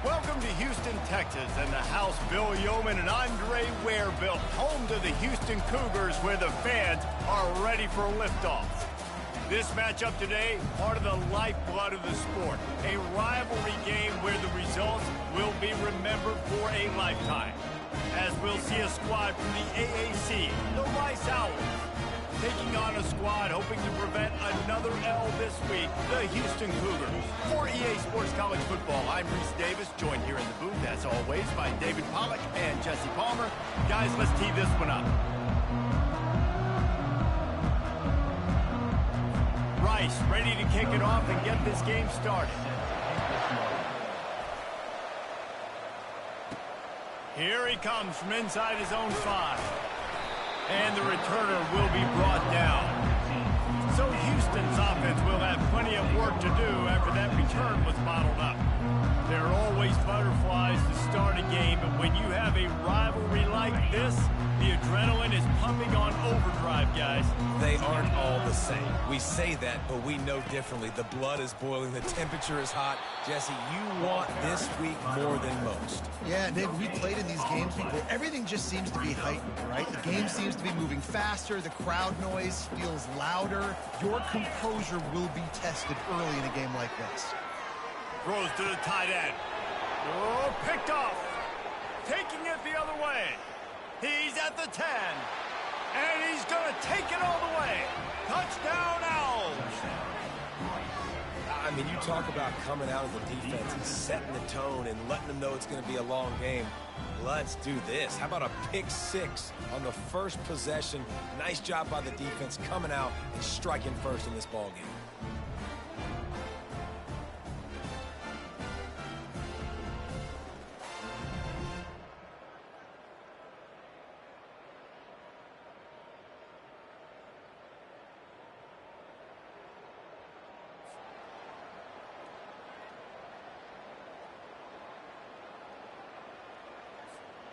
Welcome to Houston, Texas, and the house Bill Yeoman and Andre Ware built, home to the Houston Cougars, where the fans are ready for liftoff. This matchup today, part of the lifeblood of the sport, a rivalry game where the results will be remembered for a lifetime. As we'll see a squad from the AAC, the Rice Owls, taking on a squad hoping to prevent another L this week, the Houston Cougars. For EA Sports College Football, I'm Reese Davis, joined here in the booth, as always, by David Pollack and Jesse Palmer. Guys, let's tee this one up. Rice ready to kick it off and get this game started. Here he comes from inside his own 5. And the returner will be brought down. So Houston's offense will have plenty of work to do after that return was bottled up. There are always butterflies to start a game, but when you have a rivalry like this, the adrenaline is pumping on overdrive, guys. They aren't all the same. We say that, but we know differently. The blood is boiling. The temperature is hot. Jesse, you want this week more than most. Yeah, Dave, we played in these games before. Everything just seems to be heightened, right? The game seems to be moving faster. The crowd noise feels louder. Your composure will be tested early in a game like this. Throws to the tight end. Oh, picked off. Taking it the other way. He's at the 10. And he's going to take it all the way. Touchdown, Owls. I mean, you talk about coming out of the defense and setting the tone and letting them know it's going to be a long game. Let's do this. How about a pick 6 on the first possession? Nice job by the defense coming out and striking first in this ball game.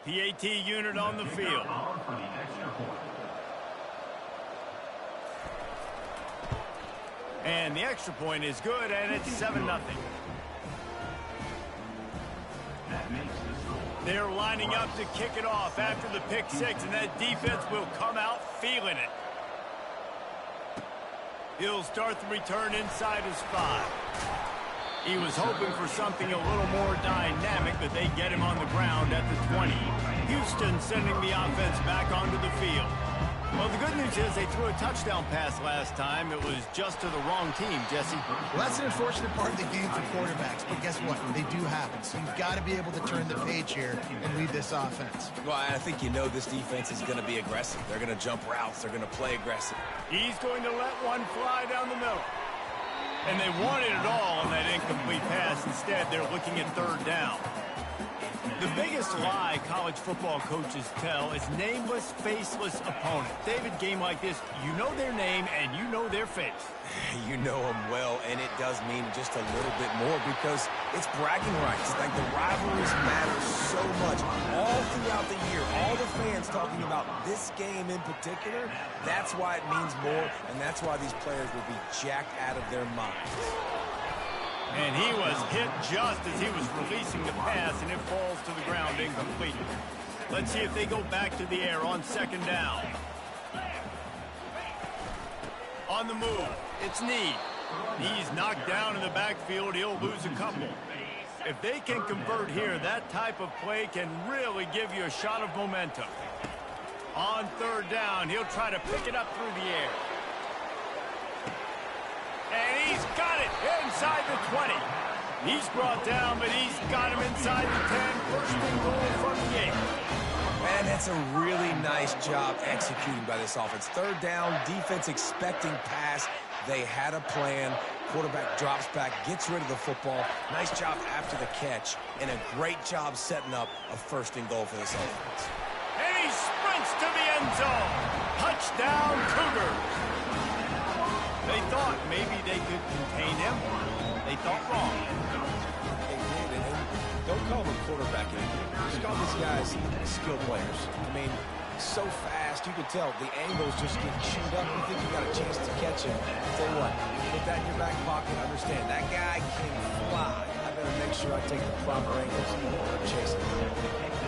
PAT unit on the field. And the extra point is good, and it's 7-0. They're lining up to kick it off after the pick 6, and that defense will come out feeling it. He'll start the return inside his 5. He was hoping for something a little more dynamic, but they get him on the ground at the 20. Houston sending the offense back onto the field. Well, the good news is they threw a touchdown pass last time. It was just to the wrong team, Jesse. Well, that's an unfortunate part of the game for quarterbacks, but guess what? They do happen. So you've got to be able to turn the page here and lead this offense. Well, I think you know this defense is going to be aggressive. They're going to jump routes. They're going to play aggressive. He's going to let one fly down the middle. And they wanted it all on that incomplete pass. Instead, they're looking at 3rd down. The biggest lie college football coaches tell is nameless, faceless opponent. David, game like this, you know their name and you know their face. You know them well, and it does mean just a little bit more because it's bragging rights. Like, the rivalries matter so much. All throughout the year, all the fans talking about this game in particular, that's why it means more, and that's why these players will be jacked out of their minds. And he was hit just as he was releasing the pass, and it falls to the ground incomplete. Let's see if they go back to the air on 2nd down. On the move, it's Need. He's knocked down in the backfield. He'll lose a couple. If they can convert here, that type of play can really give you a shot of momentum. On 3rd down, he'll try to pick it up through the air. And he's got it inside the 20. He's brought down, but he's got him inside the 10. First and goal from the 8. Man, that's a really nice job executing by this offense. 3rd down, defense expecting pass. They had a plan. Quarterback drops back, gets rid of the football. Nice job after the catch, and a great job setting up a 1st and goal for this offense. And he sprints to the end zone. Touchdown, Cougars. They thought maybe they could contain him. They thought wrong. They did, and don't call them quarterback anymore. Just call these guys skill players. I mean, so fast, you could tell the angles just get chewed up. You think you got a chance to catch him. Tell you what, put that in your back pocket. Understand, that guy can fly. I've been to make sure I take the proper angles when I'm chasing.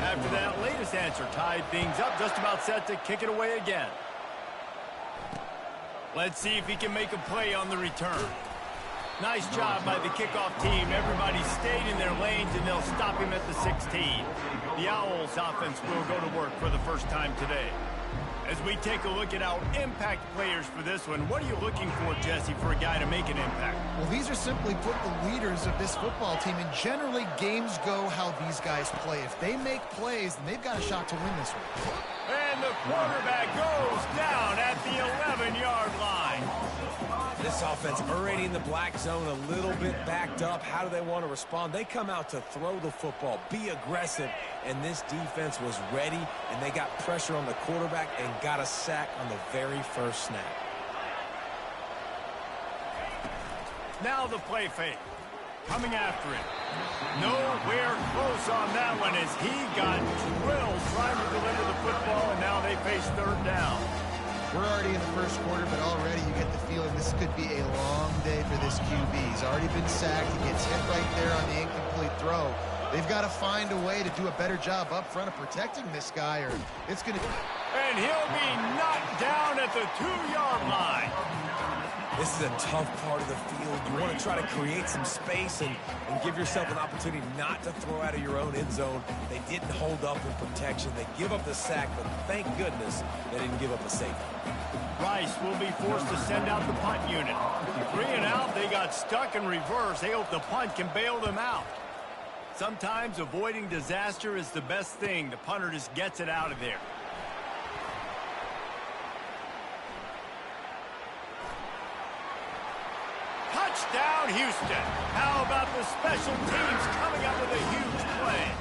After that latest answer tied things up, just about set to kick it away again. Let's see if he can make a play on the return. Nice job by the kickoff team. Everybody stayed in their lanes, and they'll stop him at the 16. The Owls offense will go to work for the first time today. As we take a look at our impact players for this one, what are you looking for, Jesse, for a guy to make an impact? Well, these are simply put the leaders of this football team, and generally games go how these guys play. If they make plays, then they've got a shot to win this one. And the quarterback goes down at the 11-yard line. This offense already in the black zone, a little bit backed up. How do they want to respond? They come out to throw the football, be aggressive, and this defense was ready, and they got pressure on the quarterback and got a sack on the very first snap. Now the play fake. Coming after it. Nowhere close on that one as he got drilled trying to deliver the football, and now they face third down. We're already in the first quarter, but already you get the feeling this could be a long day for this QB. He's already been sacked. He gets hit right there on the incomplete throw. They've got to find a way to do a better job up front of protecting this guy, or it's going to... And he'll be knocked down at the 2-yard line. This is a tough part of the field. You want to try to create some space and give yourself an opportunity not to throw out of your own end zone. They didn't hold up in protection. They give up the sack, but thank goodness they didn't give up a safety. Rice will be forced to send out the punt unit. 3 and out, they got stuck in reverse. They hope the punt can bail them out. Sometimes avoiding disaster is the best thing. The punter just gets it out of there. Touchdown, Houston. How about the special teams coming up with a huge play?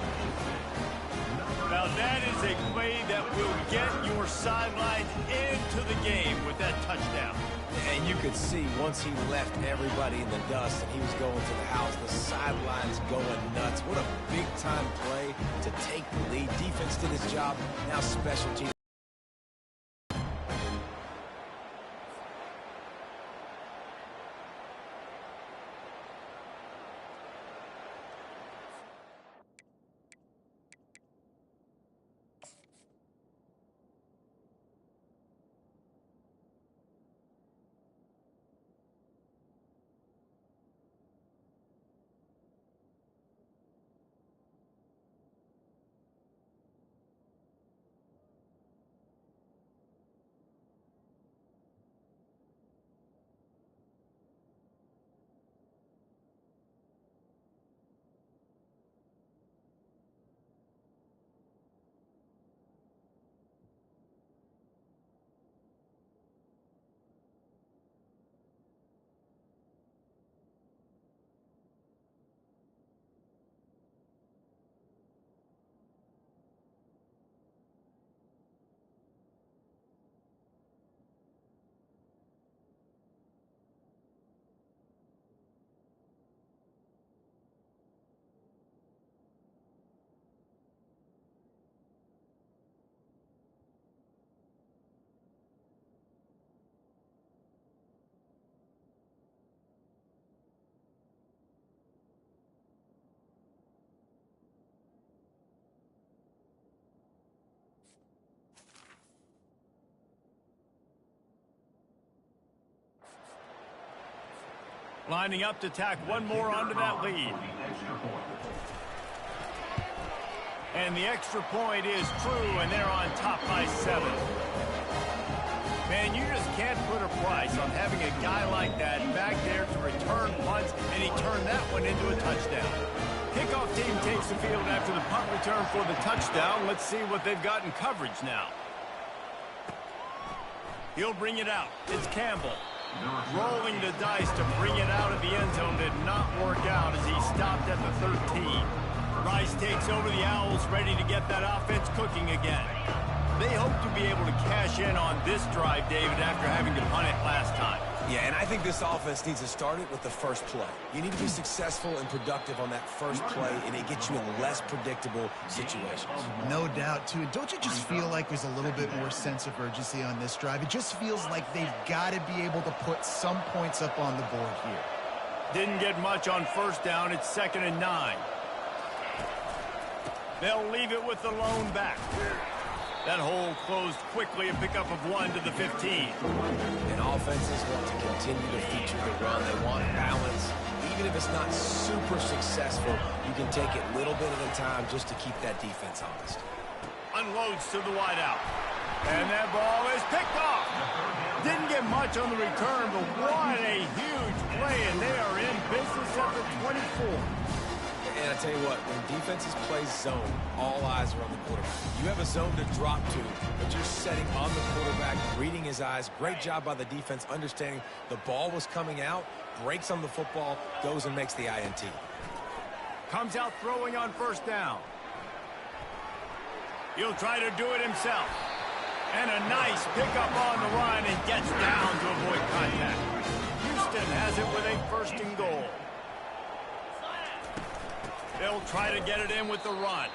Now that is a play that will get your sideline into the game with that touchdown. And you could see once he left everybody in the dust and he was going to the house, the sidelines going nuts. What a big-time play to take the lead. Defense did his job. Now special teams. Lining up to tack one more onto that lead. And the extra point is true, and they're on top by 7. Man, you just can't put a price on having a guy like that back there to return punts, and he turned that one into a touchdown. Kickoff team takes the field after the punt return for the touchdown. Let's see what they've got in coverage now. He'll bring it out. It's Campbell. Rolling the dice to bring it out of the end zone did not work out as he stopped at the 13. Rice takes over the Owls, ready to get that offense cooking again. They hope to be able to cash in on this drive, David, after having to punt it last time. Yeah, and I think this offense needs to start it with the first play. You need to be successful and productive on that first play, and it gets you in less predictable situations. No doubt, too. Don't you just feel like there's a little bit more sense of urgency on this drive? It just feels like they've got to be able to put some points up on the board here. Didn't get much on first down. It's 2nd and 9. They'll leave it with the lone back. That hole closed quickly, a pickup of 1 to the 15. And offenses want to continue to feature the run. They want balance. Even if it's not super successful, you can take it little bit at a time just to keep that defense honest. Unloads to the wideout. And that ball is picked off. Didn't get much on the return, but what a huge play, and they are in business at the 24. And I tell you what, when defenses play zone, all eyes are on the quarterback. You have a zone to drop to, but you're setting on the quarterback, reading his eyes. Great job by the defense, understanding the ball was coming out, breaks on the football, goes and makes the INT. Comes out throwing on first down. He'll try to do it himself. And a nice pickup on the run and gets down to avoid contact. Houston has it with a 1st and goal. They'll try to get it in with the run.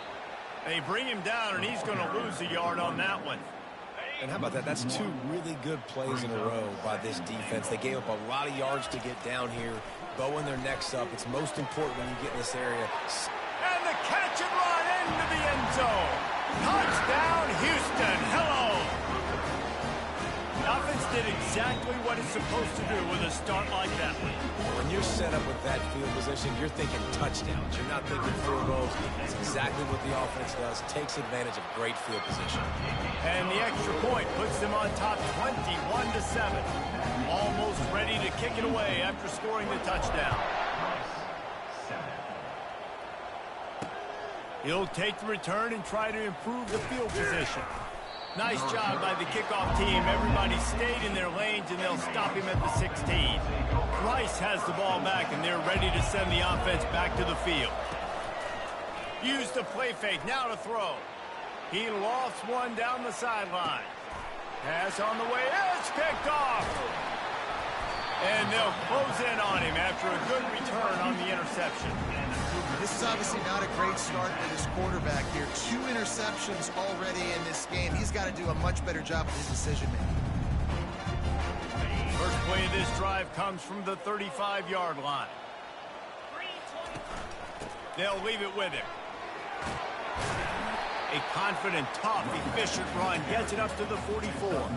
They bring him down, and he's going to lose a yard on that one. And how about that? That's 2 really good plays in a row by this defense. They gave up a lot of yards to get down here, bowing their necks up. It's most important when you get in this area. And the catch and run into the end zone. Touchdown, Houston. Hello. The offense did exactly what it's supposed to do with a start like that one. When you're set up with that field position, you're thinking touchdowns. You're not thinking field goals. That's exactly what the offense does. Takes advantage of great field position. And the extra point puts them on top 21-7. Almost ready to kick it away after scoring the touchdown. He'll take the return and try to improve the field position. Nice job by the kickoff team. Everybody stayed in their lanes, and they'll stop him at the 16. Rice has the ball back, and they're ready to send the offense back to the field. Use the play fake. Now to throw. He lofts one down the sideline. Pass on the way. It's picked off. And they'll close in on him after a good return on the interception. This is obviously not a great start for this quarterback here. 2 interceptions already in this game. He's got to do a much better job with his decision-making. First play of this drive comes from the 35-yard line. They'll leave it with him. A confident, tough, efficient run gets it up to the 44.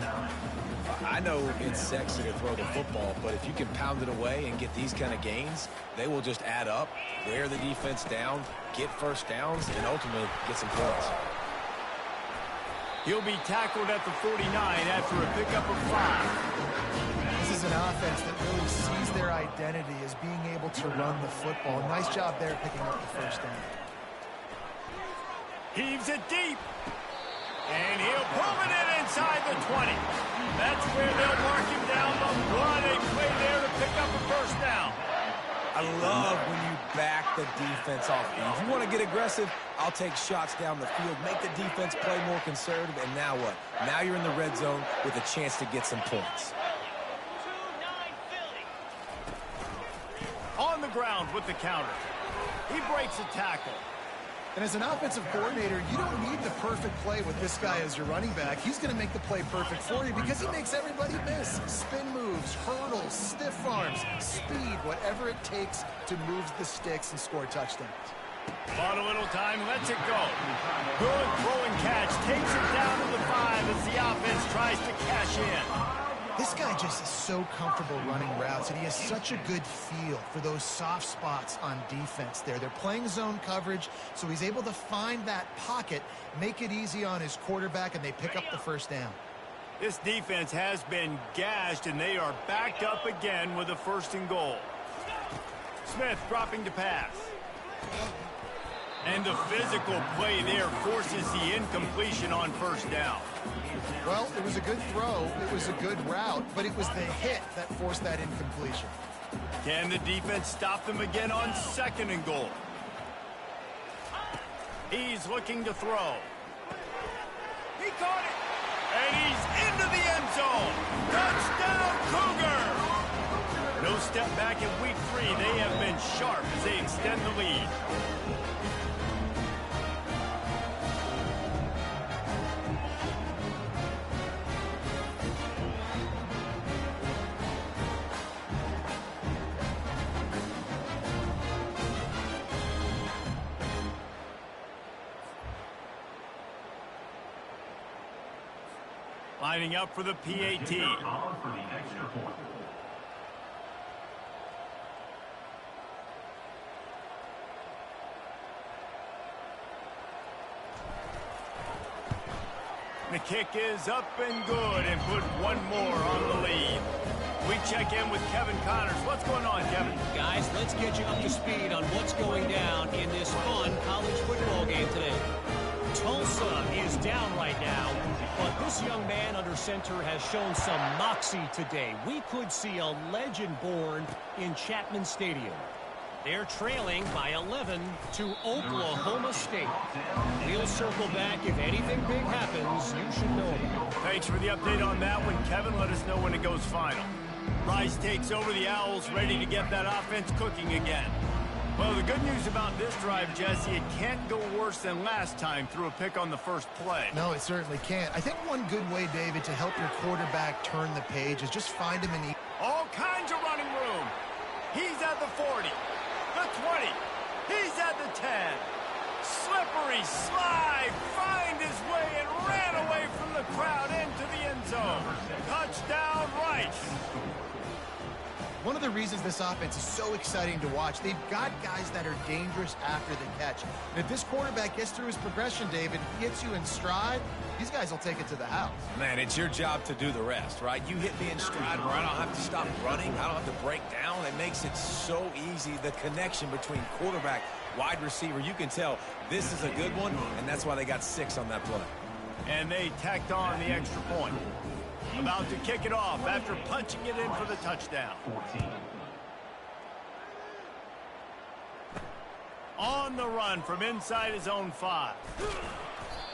I know it's sexy to throw the football, but if you can pound it away and get these kind of gains, they will just add up, wear the defense down, get first downs, and ultimately get some points. He'll be tackled at the 49 after a pickup of 5. This is an offense that really sees their identity as being able to run the football. Nice job there picking up the first down. Heaves it deep. And he'll pull it in inside the 20. That's where they'll mark him down. But what a play there to pick up a first down. I love when you back the defense off. If you want to get aggressive, I'll take shots down the field, make the defense play more conservative, and now what? Now you're in the red zone with a chance to get some points. On the ground with the counter. He breaks a tackle. And as an offensive coordinator, you don't need the perfect play with this guy as your running back. He's going to make the play perfect for you because he makes everybody miss. Spin moves, hurdles, stiff arms, speed, whatever it takes to move the sticks and score touchdowns. Bought a little time, lets it go. Good throwing catch, takes it down to the 5 as the offense tries to cash in. This guy just is so comfortable running routes, and he has such a good feel for those soft spots on defense there. They're playing zone coverage, so he's able to find that pocket, make it easy on his quarterback, and they pick up the first down. This defense has been gashed, and they are backed up again with a 1st and goal. Smith dropping to pass. And the physical play there forces the incompletion on first down. Well, it was a good throw, it was a good route, but it was the hit that forced that incompletion. Can the defense stop them again on 2nd and goal? He's looking to throw. He caught it. And he's into the end zone. Touchdown, Cougar! No step back in week 3. They have been sharp as they extend the lead. Lining up for the PAT. The kick is up and good and put one more on the lead. We check in with Kevin Connors. What's going on, Kevin? Guys, let's get you up to speed on what's going down in this fun college football game today. Tulsa is down right now, but this young man under center has shown some moxie today. We could see a legend born in Chapman Stadium. They're trailing by 11 to Oklahoma State. We'll circle back. If anything big happens, you should know about it. Thanks for the update on that one, Kevin. Let us know when it goes final. Rice takes over the Owls, ready to get that offense cooking again. Well, the good news about this drive, Jesse, it can't go worse than last time through a pick on the first play. No, it certainly can't. I think one good way, David, to help your quarterback turn the page is just find him in the... All kinds of running room. He's at the 40. The 20. He's at the 10. Slippery slide. Find his way and ran away from the crowd into the end zone. Touchdown, Rice. One of the reasons this offense is so exciting to watch, they've got guys that are dangerous after the catch. And if this quarterback gets through his progression, David, gets you in stride, these guys will take it to the house. Man, it's your job to do the rest, right? You hit me in stride where I don't have to stop running. I don't have to break down. It makes it so easy, the connection between quarterback, wide receiver. You can tell this is a good one, and that's why they got 6 on that play. And they tacked on the extra point. About to kick it off after punching it in for the touchdown. On the run from inside his own 5.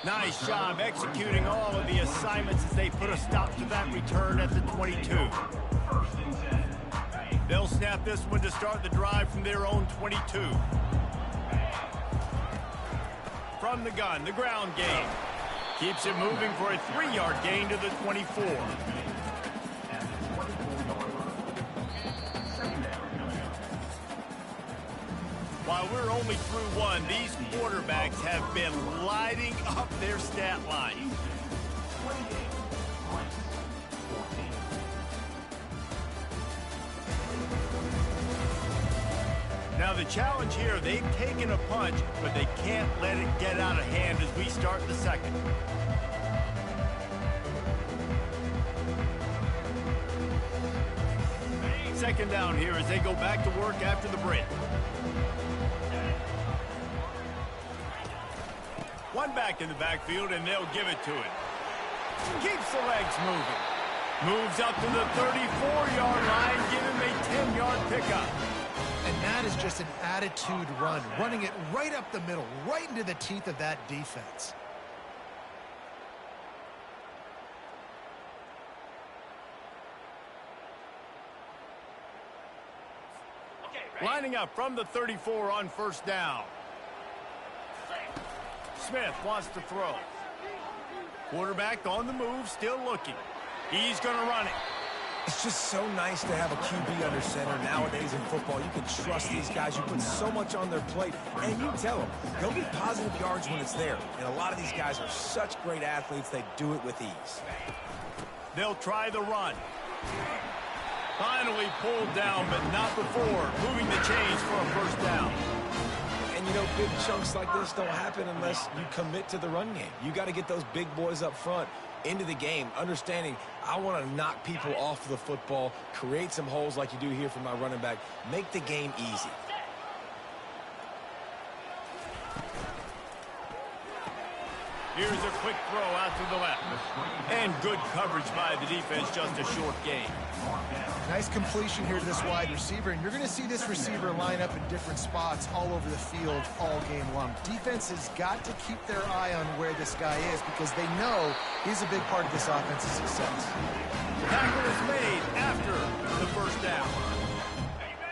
Nice job executing all of the assignments as they put a stop to that return at the 22. They'll snap this one to start the drive from their own 22. From the gun, the ground game. Keeps it moving for a 3-yard gain to the 24. While we're only through one, these quarterbacks have been lighting up their stat line. Now the challenge here, they've taken a punch, but they can't let it get out of hand as we start the second. Second down here as they go back to work after the break. One back in the backfield, and they'll give it to it. Keeps the legs moving. Moves up to the 34-yard line, give him a 10-yard pickup. And that is just an attitude run, running it right up the middle, right into the teeth of that defense. Lining up from the 34 on first down. Smith wants to throw. Quarterback on the move, still looking. He's going to run it. It's just so nice to have a QB under center nowadays in football. You can trust these guys. You put so much on their plate, and you tell them, go get positive yards when it's there. And a lot of these guys are such great athletes, they do it with ease. They'll try the run. Finally pulled down, but not before moving the chains for a first down. And, you know, big chunks like this don't happen unless you commit to the run game. You got to get those big boys up front into the game, understanding I want to knock people off the football, create some holes like you do here for my running back, make the game easy. Here's a quick throw out to the left. And good coverage by the defense, just a short gain. Nice completion here to this wide receiver, and you're going to see this receiver line up in different spots all over the field all game long. Defense has got to keep their eye on where this guy is because they know he's a big part of this offense's success. Tackle is made after the first down.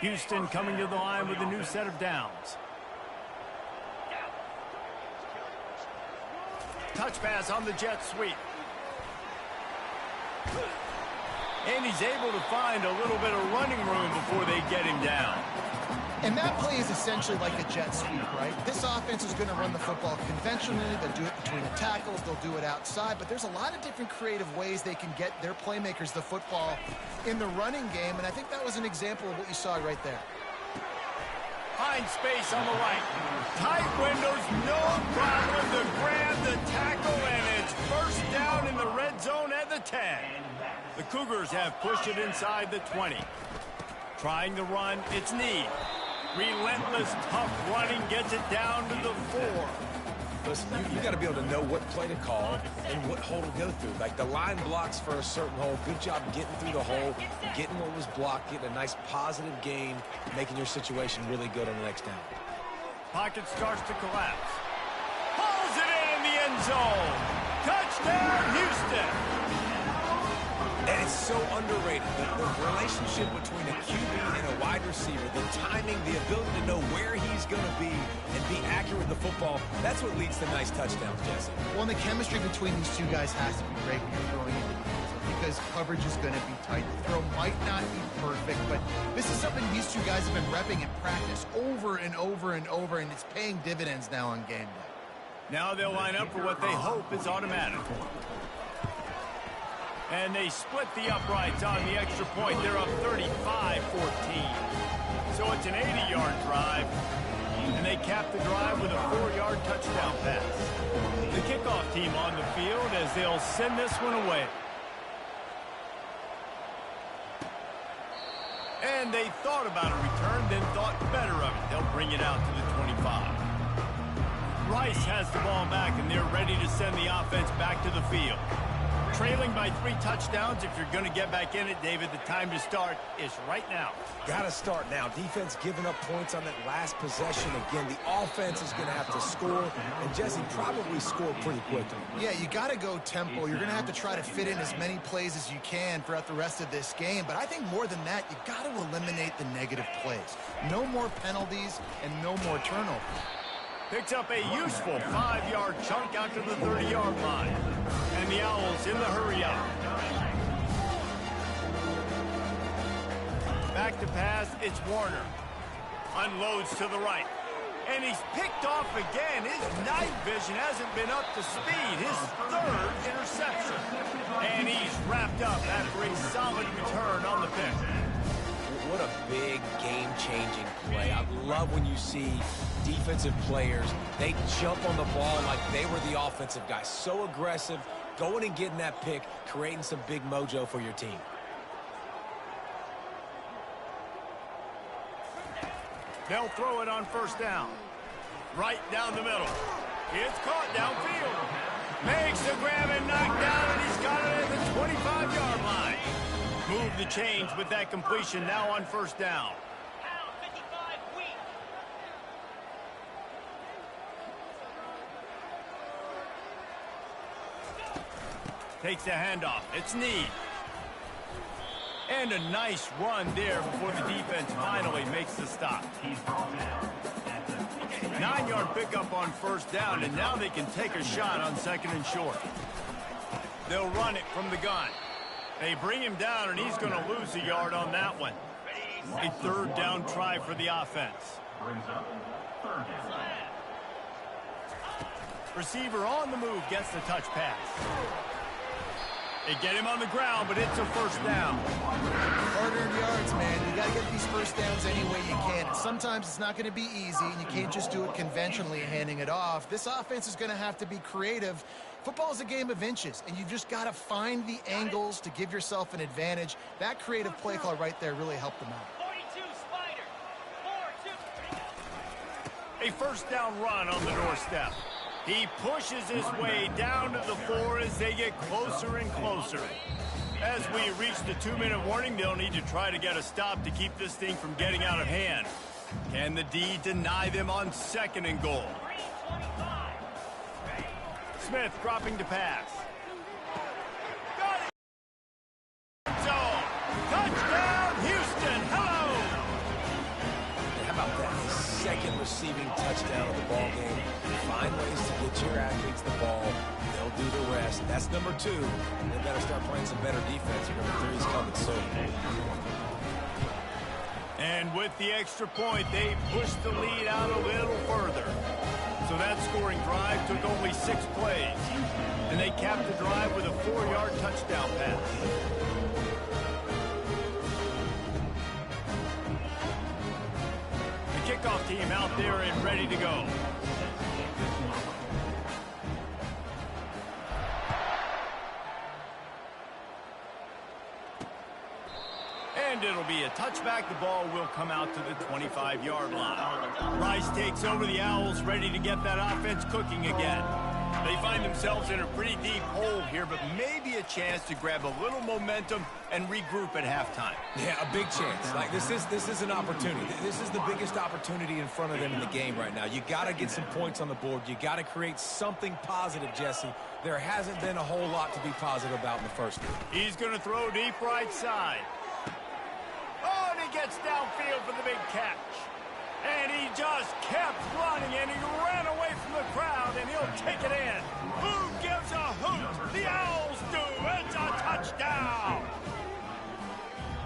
Houston coming to the line with a new set of downs. Touch pass on the jet sweep. And he's able to find a little bit of running room before they get him down. And that play is essentially like a jet sweep, right? This offense is going to run the football conventionally. They'll do it between the tackles. They'll do it outside. But there's a lot of different creative ways they can get their playmakers the football in the running game. And I think that was an example of what you saw right there. Find space on the right. Tight windows, no problem to grab the tackle, and it's first down in the red zone at the 10. The Cougars have pushed it inside the 20. Trying to run, it's Need. Relentless, tough running gets it down to the 4. Listen, you got to be able to know what play to call and what hole to go through. Like the line blocks for a certain hole. Good job getting through the hole, getting what was blocked, getting a nice positive gain, making your situation really good on the next down. Pocket starts to collapse. Pulls it in the end zone. Touchdown, Houston. And it's so underrated. The relationship between a QB and a wide receiver, the timing, the ability to know where he's going to be and be accurate with the football, that's what leads to nice touchdowns, Jesse. Well, and the chemistry between these two guys has to be great when you're throwing into the end zone because coverage is going to be tight. The throw might not be perfect, but this is something these two guys have been repping in practice over and over and over, and it's paying dividends now on game day. Now they'll line up for what they hope is automatic. And they split the uprights on the extra point. They're up 35-14. So it's an 80-yard drive. And they cap the drive with a 4-yard touchdown pass. The kickoff team on the field as they'll send this one away. And they thought about a return, then thought better of it. They'll bring it out to the 25. Rice has the ball back, and they're ready to send the offense back to the field. Trailing by 3 touchdowns. If you're going to get back in it, David, the time to start is right now. Got to start now. Defense giving up points on that last possession. Again, the offense is going to have to score, and Jesse probably score pretty quickly. Yeah, you got to go tempo. You're going to have to try to fit in as many plays as you can throughout the rest of this game. But I think more than that, you've got to eliminate the negative plays. No more penalties and no more turnovers. Picks up a useful 5-yard chunk out to the 30-yard line. And the Owls in the hurry-up. Back to pass, it's Warner. Unloads to the right. And he's picked off again. His night vision hasn't been up to speed. His 3rd interception. And he's wrapped up after a solid return on the pick. What a big game-changing play. I love when you see defensive players, they jump on the ball like they were the offensive guys. So aggressive, going and getting that pick, creating some big mojo for your team. They'll throw it on first down. Right down the middle. It's caught downfield. Makes the grab and knocked down, and he's got it at the 25-yard line. Move the chains with that completion now on first down. Takes the handoff. It's Need. And a nice run there before the defense finally makes the stop. 9-yard pickup on first down, and now they can take a shot on 2nd and short. They'll run it from the gun. They bring him down, and he's going to lose a yard on that one. A 3rd down try for the offense. Receiver on the move gets the touch pass. They get him on the ground, but it's a first down. Hard-earned yards, man. You got to get these first downs any way you can. And sometimes it's not going to be easy, and you can't just do it conventionally handing it off. This offense is going to have to be creative. Football is a game of inches, and you've just got to find the angles to give yourself an advantage. That creative play call right there really helped them out. 42 Spider. 4-2. A first down run on the doorstep. He pushes his way down to the 4 as they get closer and closer. As we reach the 2-minute warning, they'll need to try to get a stop to keep this thing from getting out of hand. Can the D deny them on 2nd and goal? Smith dropping to pass. Got it! Zone. Touchdown, Houston. Hello! How about that? 2nd receiving touchdown of the ball game. Find ways to get your athletes the ball. They'll do the rest. That's number 2. They better start playing some better defense. Number 3 is coming soon. And with the extra point, they pushed the lead out a little further. So that scoring drive took only 6 plays. And they capped the drive with a 4-yard touchdown pass. The kickoff team out there and ready to go. And it'll be a touchback. The ball will come out to the 25-yard line. Rice takes over the Owls, ready to get that offense cooking again. They find themselves in a pretty deep hole here, but maybe a chance to grab a little momentum and regroup at halftime. Yeah, a big chance. Like this is an opportunity. This is the biggest opportunity in front of them in the game right now. You got to get some points on the board. You got to create something positive, Jesse. There hasn't been a whole lot to be positive about in the first half. He's going to throw deep right side. Oh, and he gets downfield for the big catch. And he just kept running, and he ran away from the crowd, and he'll take it in. Who gives a hoot? The Owls do. It's a touchdown.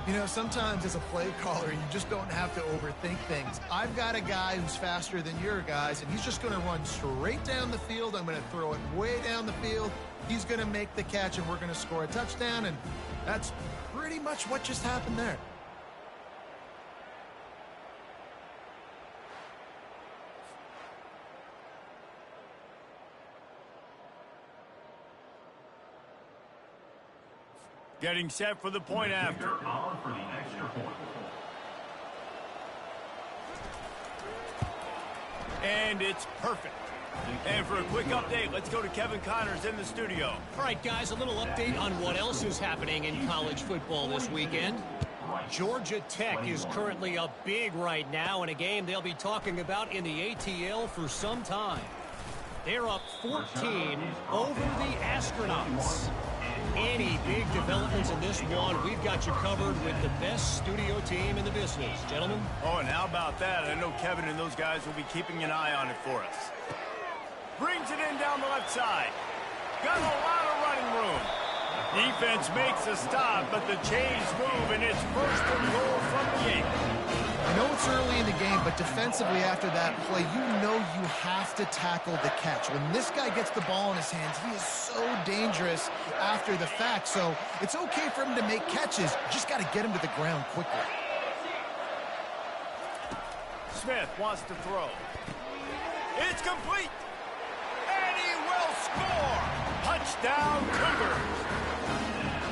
You know, sometimes as a play caller, you just don't have to overthink things. I've got a guy who's faster than your guys, and he's just going to run straight down the field. I'm going to throw it way down the field. He's going to make the catch, and we're going to score a touchdown, and that's pretty much what just happened there. Getting set for the point after. And it's perfect. And for a quick update, let's go to Kevin Connors in the studio. All right, guys, a little update on what else is happening in college football this weekend. Georgia Tech is currently up big right now in a game they'll be talking about in the ATL for some time. They're up 14 over the Astronauts. Any big developments in this one, we've got you covered with the best studio team in the business. Gentlemen? Oh, and how about that? I know Kevin and those guys will be keeping an eye on it for us. Brings it in down the left side. Got a lot of running room. Defense makes a stop, but the chains move, and it's first and goal from the 8. I know it's early in the game, but defensively after that play, you know you have to tackle the catch. When this guy gets the ball in his hands, he is so dangerous after the fact. So it's okay for him to make catches. You just got to get him to the ground quickly. Smith wants to throw. It's complete. And he will score. Touchdown, Cougars.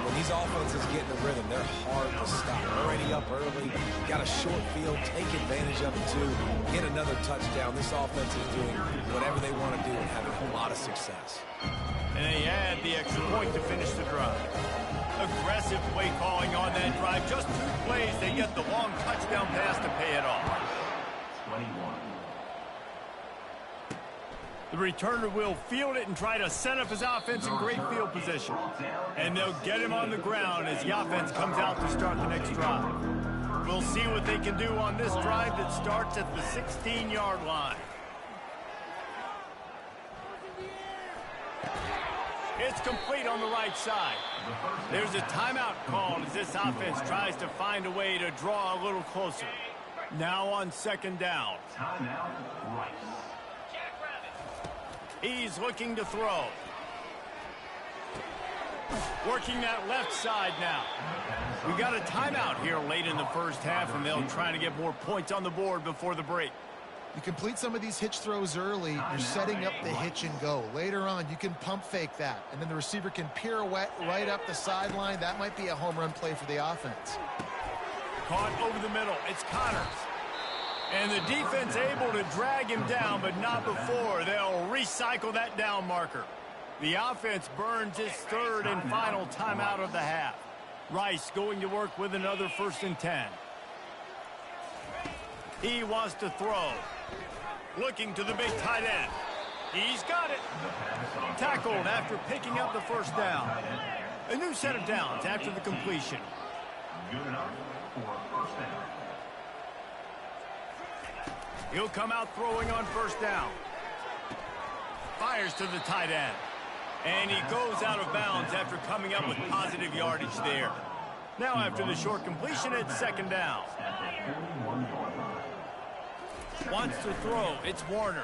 When these offenses get in the rhythm, they're hard to stop. Already up early, got a short field, take advantage of it too, get another touchdown. This offense is doing whatever they want to do and having a lot of success. And they add the extra point to finish the drive. Aggressive play calling on that drive. Just 2 plays, they get the long touchdown pass to pay it off. 21. The returner will field it and try to set up his offense in great field position. And they'll get him on the ground as the offense comes out to start the next drive. We'll see what they can do on this drive that starts at the 16-yard line. It's complete on the right side. There's a timeout called as this offense tries to find a way to draw a little closer. Now on second down. Timeout, Rice. He's looking to throw. Working that left side now. We got a timeout here late in the first half, and they'll try to get more points on the board before the break. You complete some of these hitch throws early, you're setting up the hitch and go. Later on, you can pump fake that, and then the receiver can pirouette right up the sideline. That might be a home run play for the offense. Caught over the middle. It's Connors. And the defense able to drag him down, but not before. They'll recycle that down marker. The offense burns its third and final timeout of the half. Rice going to work with another 1st and 10. He wants to throw. Looking to the big tight end. He's got it. Tackled after picking up the first down. A new set of downs after the completion. Good enough for a first down. He'll come out throwing on first down. Fires to the tight end. And he goes out of bounds after coming up with positive yardage there. Now after the short completion, it's second down. Wants to throw. It's Warner.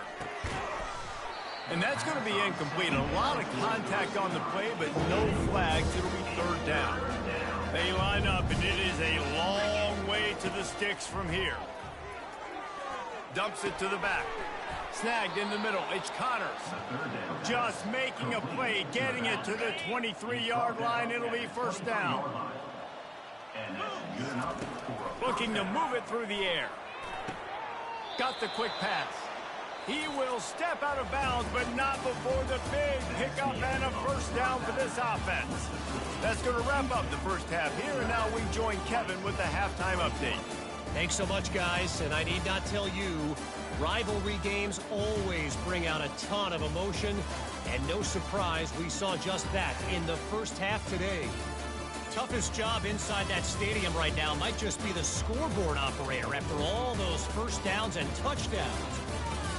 And that's going to be incomplete. A lot of contact on the play, but no flags. It'll be third down. They line up, and it is a long way to the sticks from here. Dumps it to the back. Snagged in the middle. It's Connors. Just making a play, getting it to the 23-yard line. It'll be first down. Looking to move it through the air. Got the quick pass. He will step out of bounds, but not before the big pickup and a first down for this offense. That's going to wrap up the first half here, and now we join Kevin with the halftime update. Thanks so much, guys, and I need not tell you, rivalry games always bring out a ton of emotion, and no surprise we saw just that in the first half today. Toughest job inside that stadium right now might just be the scoreboard operator after all those first downs and touchdowns.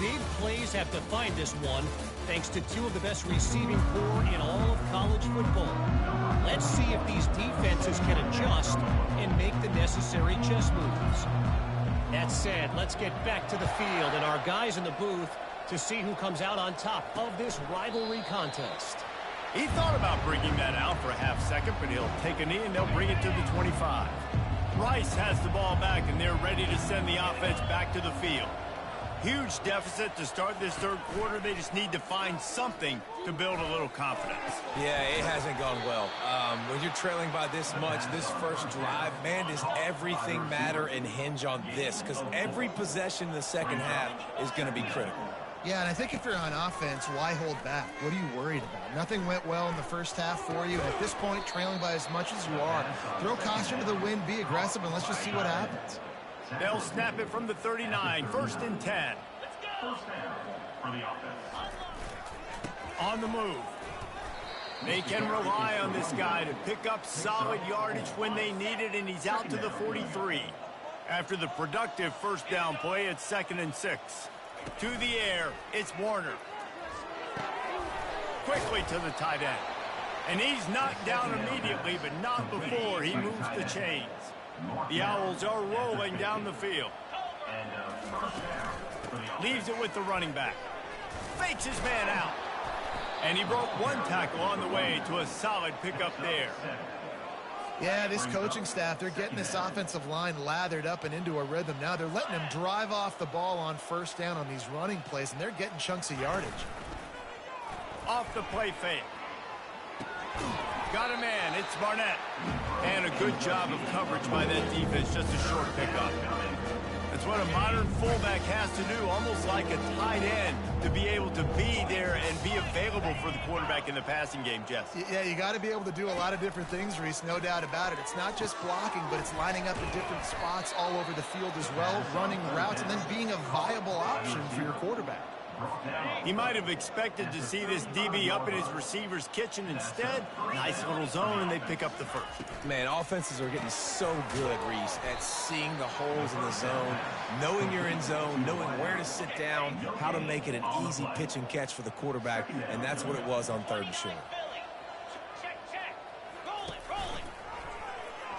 Big plays have defined this one, thanks to two of the best receiving corps in all of college football. Let's see if these defenses can adjust and make the necessary chess moves. That said, let's get back to the field and our guys in the booth to see who comes out on top of this rivalry contest. He thought about bringing that out for a half second, but he'll take a knee and they'll bring it to the 25. Rice has the ball back, and they're ready to send the offense back to the field. Huge deficit to start this third quarter. They just need to find something to build a little confidence. Yeah, it hasn't gone well. When you're trailing by this much, this first drive, man, does everything matter and hinge on this? Because every possession in the second half is going to be critical. Yeah, and I think if you're on offense, why hold back? What are you worried about? Nothing went well in the first half for you. At this point, trailing by as much as you are, throw caution to the wind, be aggressive, and let's just see what happens. They'll snap it from the 39, first and 10. On the move. They can rely on this guy to pick up solid yardage when they need it, and he's out to the 43. After the productive first down play, it's second and 6. To the air, it's Warner. Quickly to the tight end. And he's knocked down immediately, but not before he moves the chains. The Owls are rolling down the field. Leaves it with the running back. Fakes his man out. And he broke one tackle on the way to a solid pickup there. Yeah, this coaching staff, they're getting this offensive line lathered up and into a rhythm now. They're letting them drive off the ball on first down on these running plays, and they're getting chunks of yardage. Off the play fake. Got a man, it's Barnett. And a good job of coverage by that defense, just a short pickup. That's what a modern fullback has to do, almost like a tight end, to be able to be there and be available for the quarterback in the passing game, Jess. Yeah, you got to be able to do a lot of different things, Reese, no doubt about it. It's not just blocking, but it's lining up in different spots all over the field as well, running routes, and then being a viable option for your quarterback. He might have expected to see this DB up in his receiver's kitchen. Instead, nice little zone, and they pick up the first. Man, offenses are getting so good, Reese, at seeing the holes in the zone, knowing you're in zone, knowing where to sit down, how to make it an easy pitch and catch for the quarterback, and that's what it was on third and short.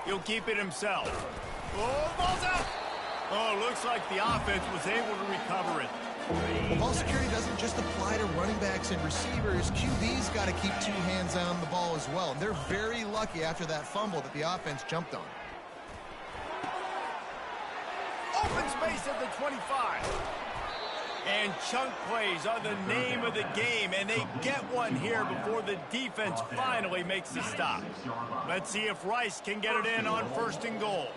He'll keep it himself. Oh, ball's out! Oh, looks like the offense was able to recover it. Well, ball security doesn't just apply to running backs and receivers. QB's got to keep two hands on the ball as well. And they're very lucky after that fumble that the offense jumped on. Open space at the 25. And chunk plays are the name of the game, and they get one here before the defense finally makes the stop. Let's see if Rice can get it in on first and goal.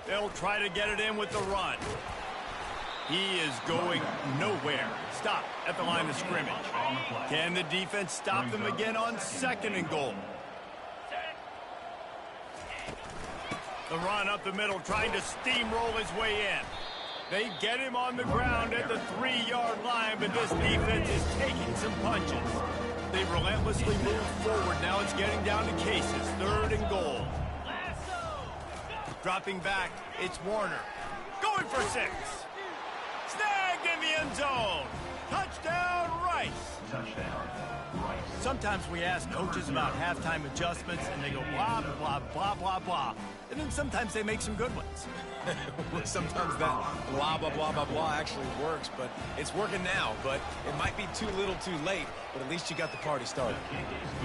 They'll try to get it in with the run. He is going nowhere. Stop at the line of scrimmage. Can the defense stop them again on second and goal? The run up the middle, trying to steamroll his way in. They get him on the ground at the 3-yard line, but this defense is taking some punches. They relentlessly move forward. Now it's getting down to cases. Third and goal. Dropping back, it's Warner. Going for 6. Snagged in the end zone. Touchdown, Rice. Sometimes we ask coaches about halftime adjustments, and they go blah, blah, blah, blah, blah. And then sometimes they make some good ones. Sometimes that blah, blah, blah, blah, blah actually works, but it's working now. But it might be too little too late, but at least you got the party started.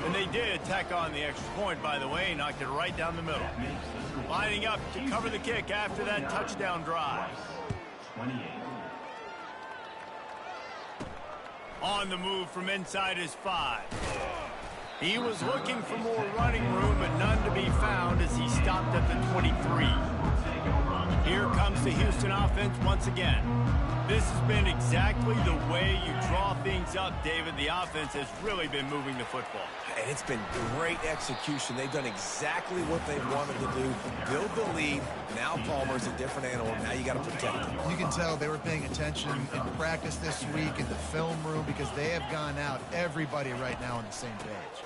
And they did tack on the extra point, by the way, knocked it right down the middle. Lining up to cover the kick after that touchdown drive. 28. On the move from inside his 5. He was looking for more running room, but none to be found as he stopped at the 23. Here comes the Houston offense once again. This has been exactly the way you draw things up, David. The offense has really been moving the football. And it's been great execution. They've done exactly what they wanted to do. Build the lead. Now Palmer's a different animal. Now you got to protect him. You can tell they were paying attention in practice this week in the film room because they have gone out, everybody right now on the same page.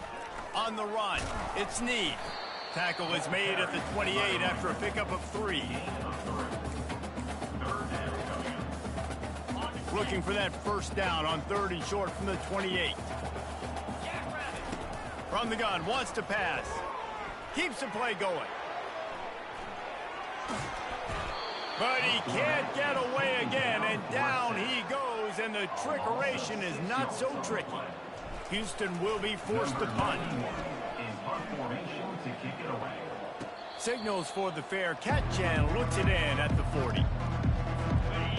On the run, it's Need. Tackle is made at the 28 after a pickup of 3. Looking for that first down on 3rd and short from the 28. From the gun, wants to pass. Keeps the play going. But he can't get away again, and down he goes, and the trickeration is not so tricky. Houston will be forced to punt. Signals for the fair catch and looks it in at the 40.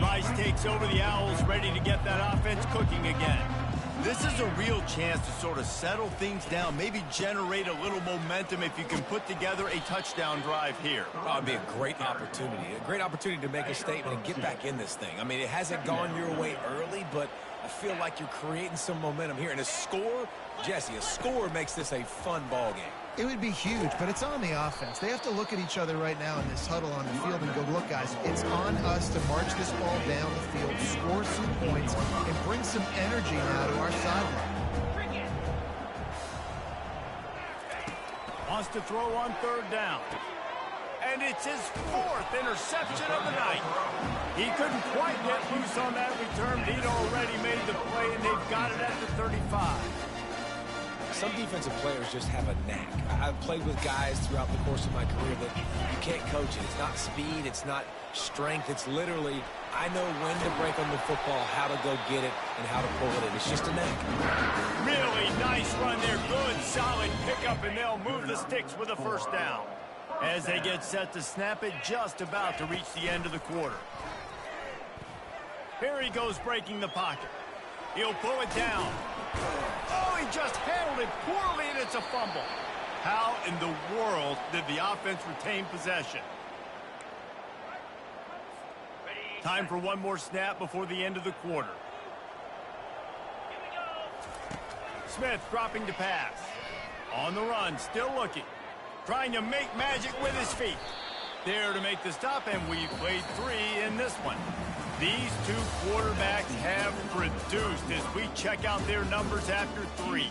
Rice takes over the Owls, ready to get that offense cooking again. This is a real chance to sort of settle things down, maybe generate a little momentum if you can put together a touchdown drive here. Oh, it'd be a great opportunity to make a statement and get back in this thing. I mean, it hasn't gone your way early, but I feel like you're creating some momentum here. And a score, Jesse, a score makes this a fun ball game. It would be huge, but it's on the offense. They have to look at each other right now in this huddle on the field and go, look, guys, it's on us to march this ball down the field, score some points, and bring some energy now to our sideline. Wants to throw on 3rd down. And it's his 4th interception of the night. He couldn't quite get loose on that return. He'd already made the play, and they've got it at the 35. Some defensive players just have a knack. I've played with guys throughout the course of my career that you can't coach it. It's not speed, it's not strength. It's literally, I know when to break on the football, how to go get it, and how to pull it in. It's just a knack. Really nice run there. Good, solid pickup, and they'll move the sticks with a first down. As they get set to snap it, just about to reach the end of the quarter. Here he goes breaking the pocket. He'll pull it down. Oh, he just handled it poorly, and it's a fumble. How in the world did the offense retain possession? Time for one more snap before the end of the quarter. Smith dropping to pass. On the run, still looking. Trying to make magic with his feet. There to make the stop, and we played 3 in this one. These two quarterbacks have produced as we check out their numbers after 3.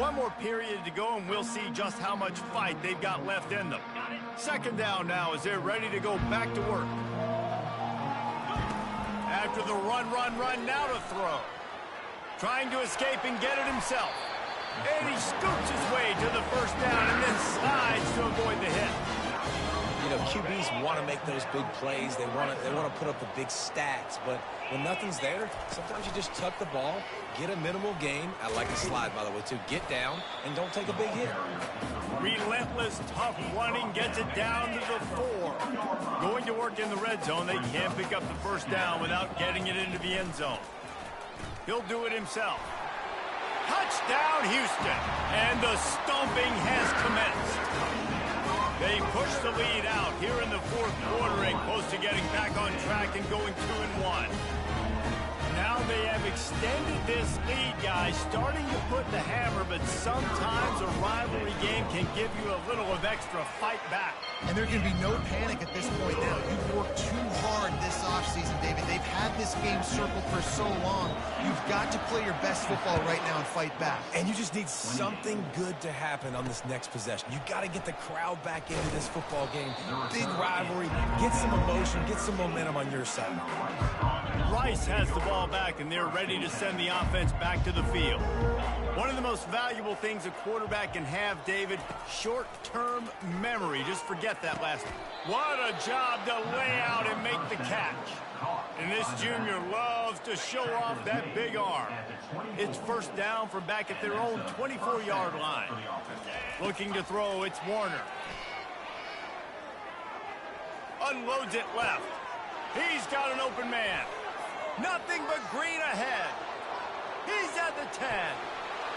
One more period to go, and we'll see just how much fight they've got left in them. 2nd down now as they're ready to go back to work. After the run, now to throw. Trying to escape and get it himself. And he scoops his way to the first down and then slides to avoid the hit. You know, QBs want to make those big plays. They want to put up the big stats. But when nothing's there, sometimes you just tuck the ball, get a minimal gain. I like the slide, by the way, too. Get down and don't take a big hit. Relentless, tough running gets it down to the 4. Going to work in the red zone. They can't pick up the first down without getting it into the end zone. He'll do it himself. Touchdown, Houston. And the stomping has commenced. They push the lead out here in the 4th quarter and close to getting back on track and going 2-1. Now they have extended this lead, guys, starting to put the hammer, but sometimes a rivalry game can give you a little of extra fight back. And there can be no panic at this point now. You've worked too hard this offseason, David. They've had this game circled for so long. You've got to play your best football right now and fight back. And you just need something good to happen on this next possession. You got to get the crowd back into this football game. Big rivalry. Get some emotion. Get some momentum on your side. Rice has the ball back, and they're ready to send the offense back to the field. One of the most valuable things a quarterback can have, David, short-term memory. Just forget that last one. What a job to lay out and make the catch. And this junior loves to show off that big arm. It's first down from back at their own 24-yard line. Looking to throw, it's Warner. Unloads it left. He's got an open man. Nothing but green ahead. He's at the 10.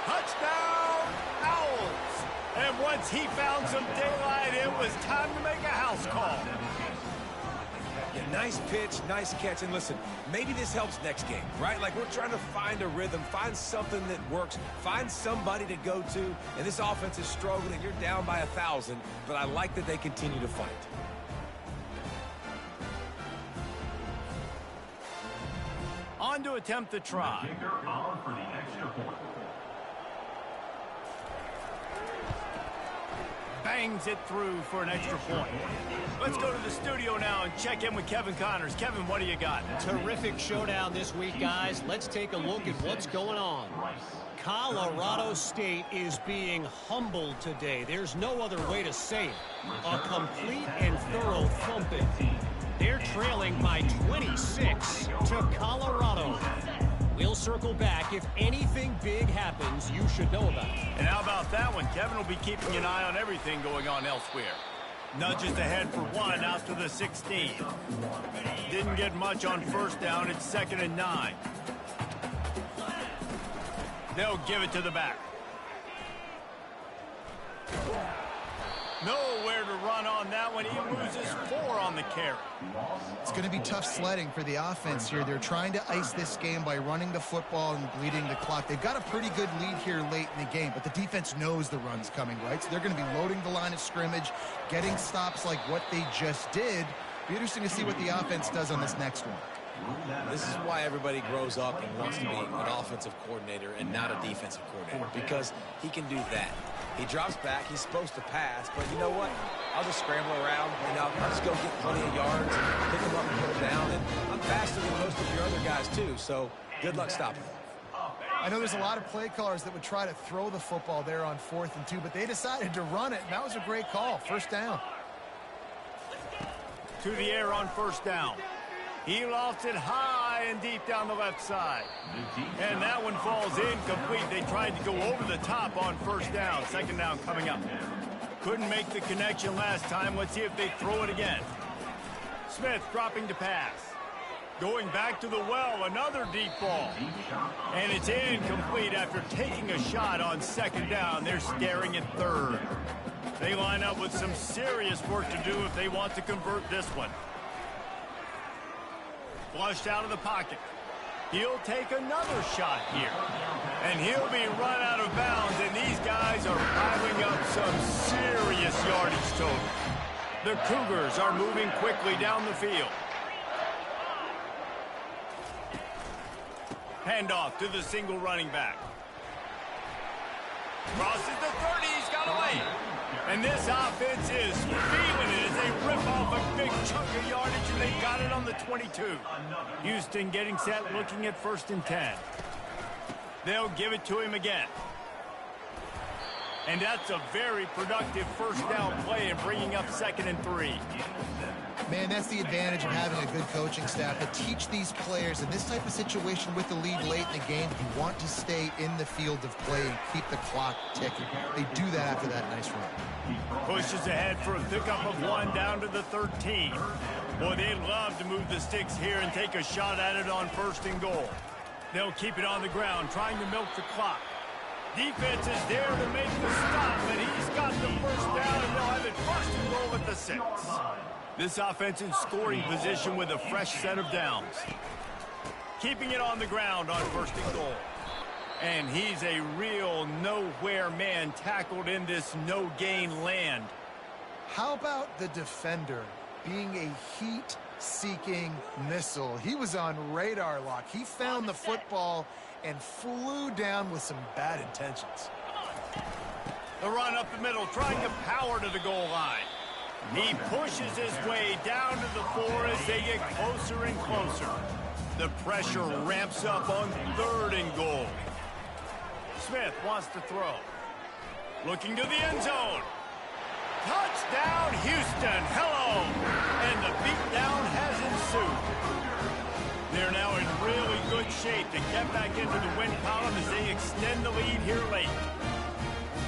Touchdown, Owls. And once he found some daylight, it was time to make a house call. Yeah, nice pitch, nice catch. And listen, maybe this helps next game, right? Like, we're trying to find a rhythm, find something that works, find somebody to go to. And this offense is struggling. You're down by 1,000, but I like that they continue to fight. On to attempt the try. Bangs it through for an extra point. Let's go to the studio now and check in with Kevin Connors. Kevin, what do you got? Terrific showdown this week, guys. Let's take a look at what's going on. Colorado State is being humbled today. There's no other way to say it. A complete and thorough thumping. They're trailing by 26 to Colorado. We'll circle back. If anything big happens, you should know about it. And how about that one? Kevin will be keeping an eye on everything going on elsewhere. Nudges ahead for one out to the 16. Didn't get much on first down. It's 2nd and 9. They'll give it to the back. Nowhere to run on that one. He loses 4 on the carry. It's going to be tough sledding for the offense here. They're trying to ice this game by running the football and bleeding the clock. They've got a pretty good lead here late in the game, but the defense knows the run's coming, right? So they're going to be loading the line of scrimmage, getting stops like what they just did. Be interesting to see what the offense does on this next one. This is why everybody grows up and wants to be an offensive coordinator and not a defensive coordinator, because he can do that. He drops back. He's supposed to pass, but you know what? I'll just scramble around, and I'll just go get plenty of yards and pick them up and put them down. And I'm faster than most of your other guys, too, so good luck stopping them. I know there's a lot of play callers that would try to throw the football there on 4th and 2, but they decided to run it, and that was a great call. First down. To the air on first down. He lofts it high and deep down the left side. And that one falls incomplete. They tried to go over the top on first down. 2nd down coming up. Couldn't make the connection last time. Let's see if they throw it again. Smith dropping to pass. Going back to the well, another deep ball. And it's incomplete after taking a shot on 2nd down. They're staring at 3rd. They line up with some serious work to do if they want to convert this one. Flushed out of the pocket. He'll take another shot here. And he'll be run out of bounds, and these guys are piling up some serious yardage total. The Cougars are moving quickly down the field. Handoff to the single running back. Crosses the 30, he's got away. And this offense is feeling it as they rip off a big chunk of yardage, and they got it on the 22. Houston getting set, looking at 1st and 10. They'll give it to him again. And that's a very productive first down play and bringing up 2nd and 3. Man, that's the advantage of having a good coaching staff to teach these players in this type of situation with the lead late in the game. You want to stay in the field of play and keep the clock ticking. They do that after that nice run. Pushes ahead for a pickup of 1 down to the 13. Boy, they'd love to move the sticks here and take a shot at it on 1st and goal. They'll keep it on the ground, trying to milk the clock. Defense is there to make the stop, and he's got the first down, and they'll have it 1st and goal at the 6. This offense in scoring position with a fresh set of downs. keeping it on the ground on 1st and goal. And he's a real nowhere man tackled in this no-gain land. How about the defender being a heat-seeking missile? He was on radar lock. He found the football and flew down with some bad intentions. The run up the middle, trying to power to the goal line. He pushes his way down to the 4 as they get closer and closer. The pressure ramps up on 3rd and goal. Smith wants to throw. Looking to the end zone. Touchdown, Houston. Hello. And the beatdown has ensued. They're now in really good shape to get back into the win column as they extend the lead here late.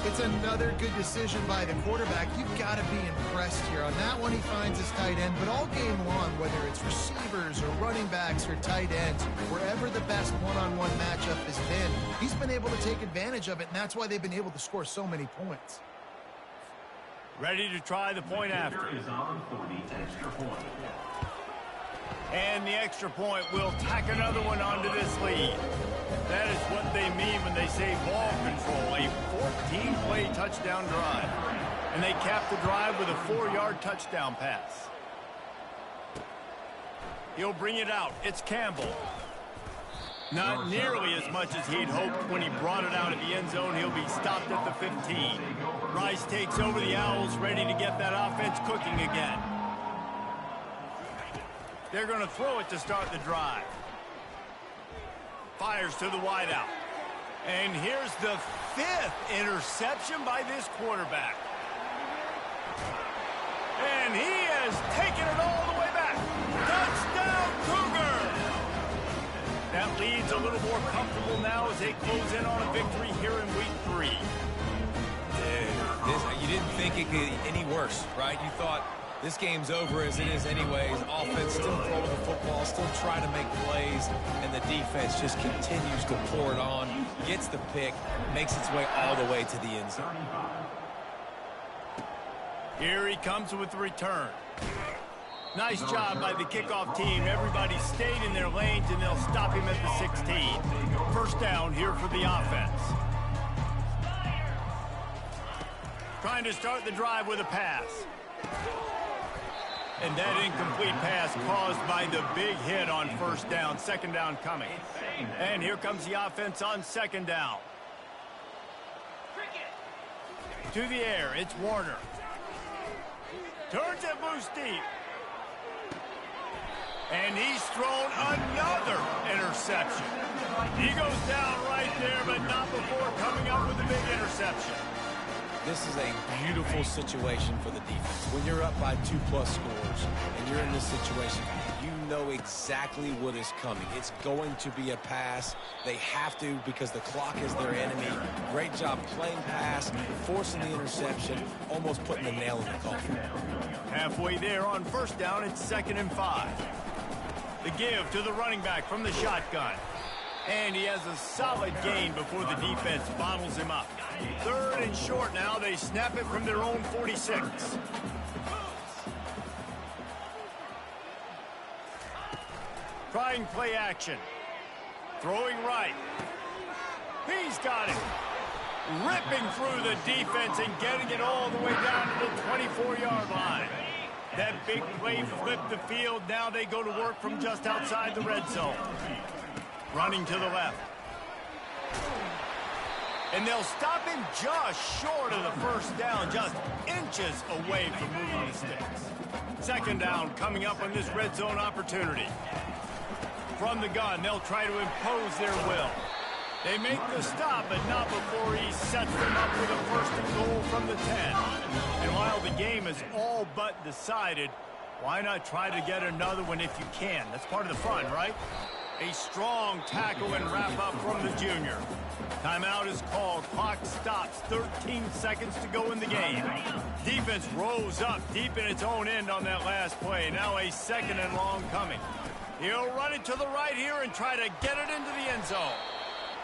It's another good decision by the quarterback. You've got to be impressed here. On that one, he finds his tight end, but all game long, whether it's receivers or running backs or tight ends, wherever the best one-on-one matchup has been, he's been able to take advantage of it, and that's why they've been able to score so many points. Ready to try the point after. And the extra point will tack another one onto this lead. That is what they mean when they say ball control, a 14-play touchdown drive. And they cap the drive with a 4-yard touchdown pass. He'll bring it out. It's Campbell. Not nearly as much as he'd hoped when he brought it out at the end zone. He'll be stopped at the 15. Rice takes over the Owls, ready to get that offense cooking again. They're going to throw it to start the drive. Fires to the wideout. And here's the 5th interception by this quarterback. And he has taken it all the way back. Touchdown, Cougar! That lead's a little more comfortable now as they close in on a victory here in week 3. You didn't think it could get any worse, right? You thought this game's over as it is anyways. Offense still throwing the football, still trying to make plays, and the defense just continues to pour it on, gets the pick, makes its way all the way to the end zone. Here he comes with the return. Nice job by the kickoff team. Everybody stayed in their lanes, and they'll stop him at the 16. 1st down here for the offense. Trying to start the drive with a pass. And that incomplete pass caused by the big hit on 1st down. 2nd down coming. And here comes the offense on 2nd down. To the air, it's Warner. Turns it loose deep. And he's thrown another interception. He goes down right there, but not before coming up with a big interception. This is a beautiful situation for the defense. When you're up by 2+ scores and you're in this situation, you know exactly what is coming. It's going to be a pass. They have to because the clock is their enemy. Great job playing pass, forcing the interception, almost putting the nail in the coffin. Halfway there on 1st down, it's 2nd and 5. The give to the running back from the shotgun. And he has a solid gain before the defense bottles him up. 3rd and short now. They snap it from their own 46. Trying play action. Throwing right. He's got it. Ripping through the defense and getting it all the way down to the 24-yard line. That big play flipped the field. Now they go to work from just outside the red zone. Running to the left. And they'll stop him just short of the 1st down, just inches away from moving the sticks. 2nd down coming up on this red zone opportunity. From the gun, they'll try to impose their will. They make the stop, but not before he sets them up with a 1st and goal from the 10. And while the game is all but decided, why not try to get another one if you can? That's part of the fun, right? A strong tackle and wrap up from the junior. Timeout is called. Clock stops. 13 seconds to go in the game. Defense rose up deep in its own end on that last play. Now a 2nd and long coming. He'll run it to the right here and try to get it into the end zone.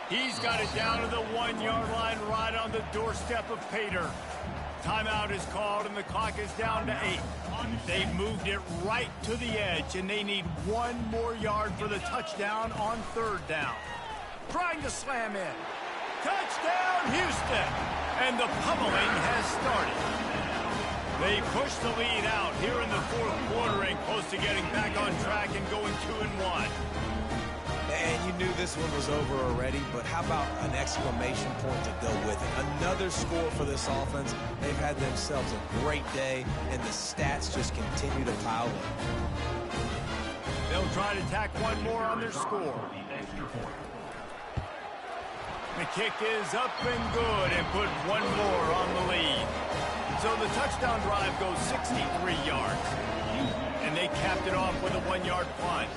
He's got it down to the 1-yard line right on the doorstep of Pater. Timeout is called, and the clock is down to 8. They've moved it right to the edge, and they need 1 more yard for the touchdown on 3rd down. Trying to slam in. Touchdown, Houston! And the pummeling has started. They push the lead out here in the 4th quarter and close to getting back on track and going 2-1. And you knew this one was over already, but how about an exclamation point to go with it? Another score for this offense. They've had themselves a great day, and the stats just continue to pile up. They'll try to tack 1 more on their score. The kick is up and good and put 1 more on the lead. So the touchdown drive goes 63 yards. And they capped it off with a 1-yard plunge.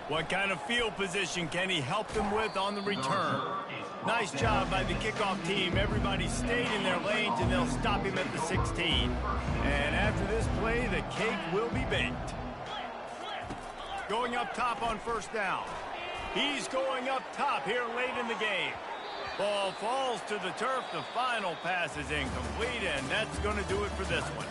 What kind of field position can he help them with on the return? Nice job by the kickoff team. Everybody stayed in their lanes, and they'll stop him at the 16. And after this play, the cake will be baked. Going up top on 1st down. He's going up top here late in the game. Ball falls to the turf. The final pass is incomplete, and that's going to do it for this one.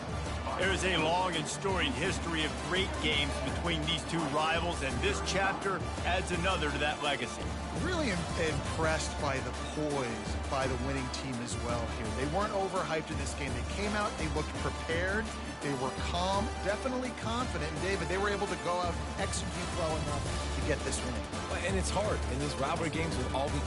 There's a long and storied history of great games between these two rivals, and this chapter adds another to that legacy. Really impressed by the poise by the winning team as well here. They weren't overhyped in this game. They came out, they looked prepared, they were calm, definitely confident. And David, they were able to go out and execute well enough to get this win. And it's hard in these rivalry games with all the